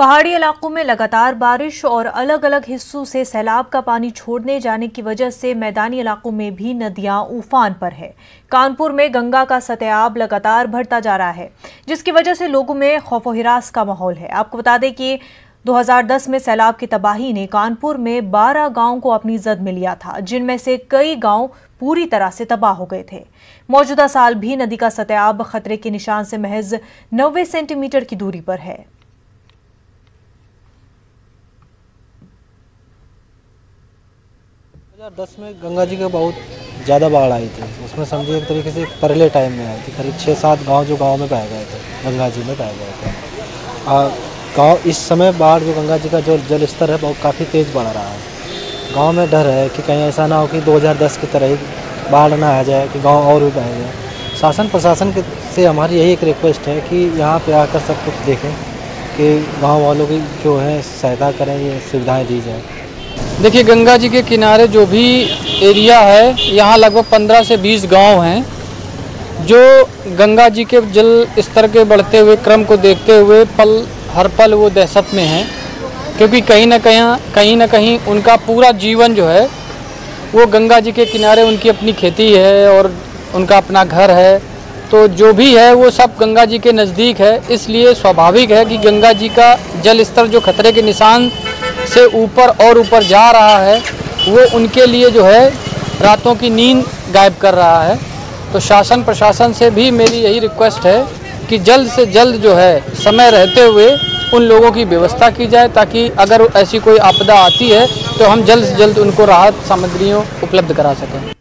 पहाड़ी इलाकों में लगातार बारिश और अलग अलग हिस्सों से सैलाब का पानी छोड़ने जाने की वजह से मैदानी इलाकों में भी नदियां उफान पर है। कानपुर में गंगा का सतयाब लगातार बढ़ता जा रहा है, जिसकी वजह से लोगों में खौफ-ओ-हिरास का माहौल है। आपको बता दें कि 2010 में सैलाब की तबाही ने कानपुर में 12 गांव को अपनी जद में लिया था, जिनमें से कई गांव पूरी तरह से तबाह हो गए थे। मौजूदा साल भी नदी का सतयाब खतरे के निशान से महज 90 सेंटीमीटर की दूरी पर है। 2010 में गंगा जी का बहुत ज़्यादा बाढ़ आई थी। उसमें समझिए एक तरीके से पहले टाइम में आई थी। करीब 6-7 गांव जो गांव में पाए गए थे, गंगा जी में पाए गए थे। गांव इस समय बाढ़ जो गंगा जी का जो जल स्तर है बहुत काफ़ी तेज़ बढ़ रहा है। गांव में डर है कि कहीं ऐसा ना हो कि 2010 की तरह ही बाढ़ ना आ जाए कि गाँव और भी बह जाए। शासन प्रशासन से हमारी यही एक रिक्वेस्ट है कि यहाँ पर आकर सब कुछ देखें कि गाँव वालों की जो है सहायता करें, ये सुविधाएँ दी जाए। देखिए, गंगा जी के किनारे जो भी एरिया है, यहाँ लगभग 15 से 20 गांव हैं जो गंगा जी के जल स्तर के बढ़ते हुए क्रम को देखते हुए हर पल वो दहशत में हैं, क्योंकि कहीं ना कहीं उनका पूरा जीवन जो है वो गंगा जी के किनारे, उनकी अपनी खेती है और उनका अपना घर है, तो जो भी है वो सब गंगा जी के नज़दीक है। इसलिए स्वाभाविक है कि गंगा जी का जल स्तर जो खतरे के निशान से ऊपर और ऊपर जा रहा है, वो उनके लिए जो है रातों की नींद गायब कर रहा है। तो शासन प्रशासन से भी मेरी यही रिक्वेस्ट है कि जल्द से जल्द जो है समय रहते हुए उन लोगों की व्यवस्था की जाए, ताकि अगर ऐसी कोई आपदा आती है तो हम जल्द से जल्द उनको राहत सामग्रियों उपलब्ध करा सकें।